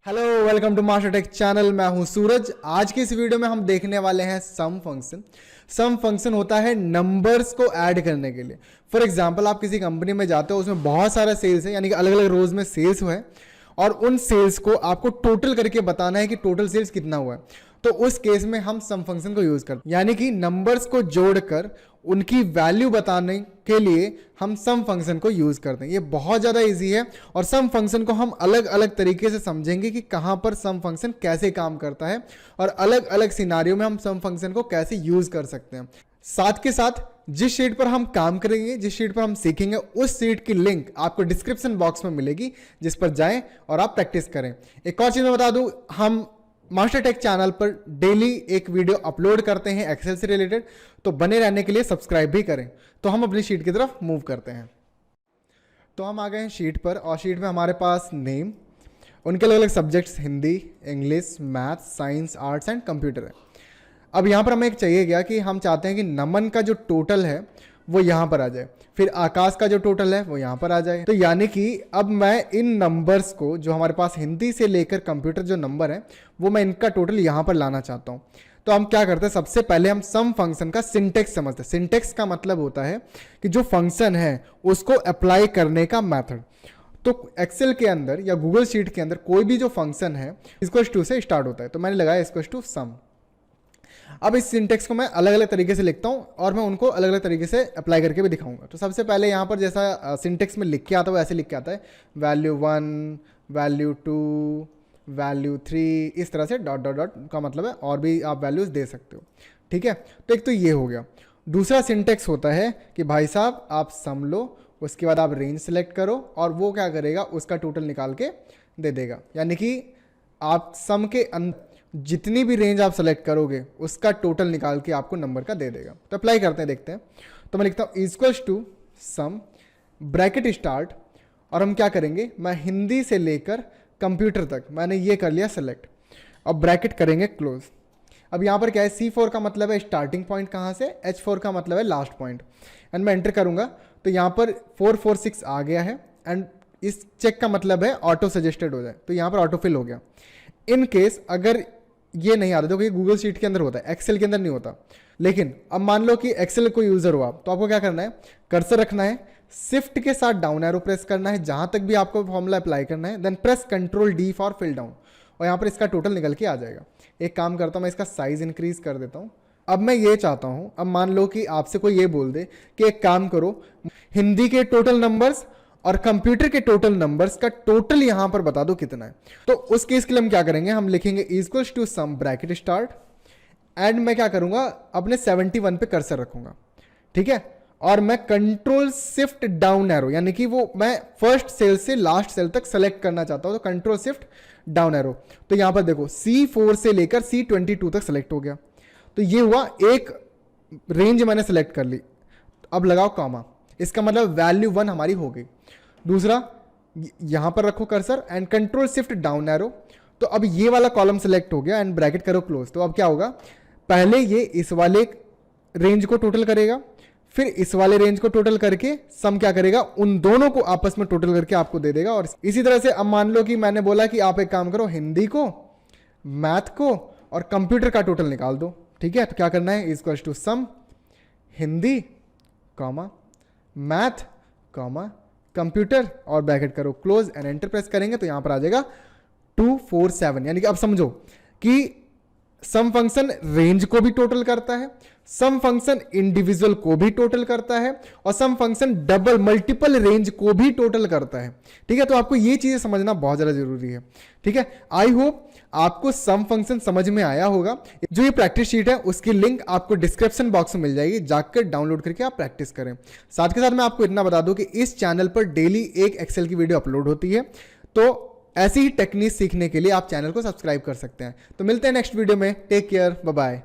Hello, welcome to master tech channel. मैं हूं सूरज। आज की इस वीडियो में हम देखने वाले हैं सम फंक्शन। सम फंक्शन होता है नंबर्स को ऐड करने के लिए। फॉर एग्जांपल, आप किसी कंपनी में जाते हो, उसमें बहुत सारा सेल्स है, यानी कि अलग अलग रोज में सेल्स हुए हैं और उन सेल्स को आपको टोटल करके बताना है कि टोटल सेल्स कितना हुआ है। तो उस केस में हम सम फंक्शन को यूज करते हैं, यानी कि नंबर्स को जोड़कर उनकी वैल्यू बताने के लिए हम सम फंक्शन को यूज करते हैं। ये बहुत ज्यादा इजी है और सम फंक्शन को हम अलग अलग तरीके से समझेंगे कि कहां पर सम फंक्शन कैसे काम करता है और अलग अलग सिनारियों में हम सम फंक्शन को कैसे यूज कर सकते हैं। साथ के साथ जिस शीट पर हम काम करेंगे, जिस शीट पर हम सीखेंगे, उस शीट की लिंक आपको डिस्क्रिप्शन बॉक्स में मिलेगी, जिस पर जाएं और आप प्रैक्टिस करें। एक और चीज मैं बता दूं, हम मास्टर टेक चैनल पर डेली एक वीडियो अपलोड करते हैं एक्सेल से रिलेटेड, तो बने रहने के लिए सब्सक्राइब भी करें। तो हम अपनी शीट की तरफ मूव करते हैं। तो हम आ गए हैं शीट पर और शीट में हमारे पास नेम, उनके अलग अलग subjects Hindi, English, math, science, arts and computer है। अब यहाँ पर हमें एक चाहिए गया कि हम चाहते हैं कि नमन का जो टोटल है वो यहाँ पर आ जाए, फिर आकाश का जो टोटल है वो यहाँ पर आ जाए। तो यानी कि अब मैं इन नंबर्स को, जो हमारे पास हिंदी से लेकर कंप्यूटर जो नंबर है, वो मैं इनका टोटल यहाँ पर लाना चाहता हूँ। तो हम क्या करते हैं, सबसे पहले हम सम फंक्शन का सिंटेक्स समझते हैं। सिंटेक्स का मतलब होता है कि जो फंक्शन है उसको अप्लाई करने का मैथड। तो एक्सेल के अंदर या गूगल शीट के अंदर कोई भी जो फंक्शन है इक्वल टू से स्टार्ट होता है, तो मैंने लगाया इक्वल टू सम। अब इस सिंटेक्स को मैं अलग अलग तरीके से लिखता हूं और मैं उनको अलग अलग तरीके से अप्लाई करके भी दिखाऊंगा। तो सबसे पहले यहां पर जैसा सिंटेक्स में लिख के आता है, ऐसे लिख के आता है वैल्यू 1, वैल्यू 2, वैल्यू 3, इस तरह से डॉट डॉट डॉट का मतलब है और भी आप वैल्यूज दे सकते हो। ठीक है, तो एक तो ये हो गया। दूसरा सिंटेक्स होता है कि भाई साहब आप सम लो, उसके बाद आप रेंज सेलेक्ट करो और वो क्या करेगा, उसका टोटल निकाल के दे देगा। यानी कि आप सम के अंदर जितनी भी रेंज आप सेलेक्ट करोगे उसका टोटल निकाल के आपको नंबर का दे देगा। तो अप्लाई करते हैं, देखते हैं। तो मैं लिखता हूँ equals to sum, bracket start, और हम क्या करेंगे, मैं हिंदी से लेकर कंप्यूटर तक मैंने ये कर लिया सेलेक्ट, अब ब्रैकेट करेंगे क्लोज। अब यहाँ पर क्या है, C4 का मतलब है स्टार्टिंग पॉइंट कहाँ से, H4 का मतलब है लास्ट पॉइंट, एंड मैं एंटर करूँगा तो यहाँ पर 446 आ गया है। एंड इस चेक का मतलब है ऑटो सजेस्टेड हो जाए, तो यहाँ पर ऑटो फिल हो गया। इन केस अगर ये नहीं आता, देखो ये गूगल शीट के अंदर होता है, एक्सेल के अंदर नहीं होता। लेकिन अब मान लो कि एक्सेल कोई यूजर हो आप, तो आपको क्या करना है, कर्सर रखना है, शिफ्ट के साथ डाउन एरो प्रेस करना है जहां तक भी आपको फॉर्मूला अप्लाई करना है, then press control D for fill down, और यहाँ पर इसका टोटल निकल के आ जाएगा। एक काम करता हूँ, मैं इसका साइज इंक्रीज कर देता हूँ। अब मैं ये चाहता हूँ, अब मान लो कि आपसे कोई ये बोल दे कि एक काम करो, हिंदी के टोटल नंबर्स और कंप्यूटर के टोटल नंबर्स का टोटल यहां पर बता दो कितना है। तो उस केस के लिए हम क्या करेंगे, हम लिखेंगे equals to sum, bracket start, and मैं क्या करूंगा, अपने 71 पे कर्सर रखूंगा। ठीक है, और मैं कंट्रोल शिफ्ट डाउन एरो, यानी कि वो मैं फर्स्ट सेल से लास्ट सेल तक सेलेक्ट करना चाहता हूं, तो कंट्रोल शिफ्ट डाउन एरो। तो यहां पर देखो C4 से लेकर C22 तक सेलेक्ट हो गया। तो ये हुआ, एक रेंज मैंने सेलेक्ट कर ली। अब लगाओ कॉमा, इसका मतलब वैल्यू 1 हमारी हो गई। दूसरा, यहां पर रखो cursor and control shift down arrow, तो अब ये वाला कॉलम सेलेक्ट हो गया एंड ब्रैकेट करो क्लोज। तो अब क्या होगा, पहले ये इस वाले रेंज को टोटल करेगा, फिर इस वाले रेंज को टोटल करके सम क्या करेगा, उन दोनों को आपस में टोटल करके आपको दे देगा। और इसी तरह से अब मान लो कि मैंने बोला कि आप एक काम करो, हिंदी को, मैथ को और कंप्यूटर का टोटल निकाल दो। ठीक है, तो क्या करना है, equal to sum Hindi comma math comma computer और ब्रैकेट करो क्लोज एंड एंटर प्रेस करेंगे तो यहां पर आ जाएगा 247। यानी कि अब समझो कि सम फंक्शन रेंज को भी टोटल करता है, सम फंक्शन इंडिविजुअल को भी टोटल करता है, और सम फंक्शन डबल मल्टीपल रेंज को भी टोटल करता है। ठीक है, तो आपको ये चीजें समझना बहुत ज्यादा जरूरी है। ठीक है, आई होप आपको सम फंक्शन समझ में आया होगा। जो ये प्रैक्टिस शीट है उसकी लिंक आपको डिस्क्रिप्शन बॉक्स में मिल जाएगी, जाकर डाउनलोड करके आप प्रैक्टिस करें। साथ के साथ मैं आपको इतना बता दूं कि इस चैनल पर डेली एक एक्सेल की वीडियो अपलोड होती है, तो ऐसी ही टेक्निक सीखने के लिए आप चैनल को सब्सक्राइब कर सकते हैं। तो मिलते हैं नेक्स्ट वीडियो में, टेक केयर, बाय बाय।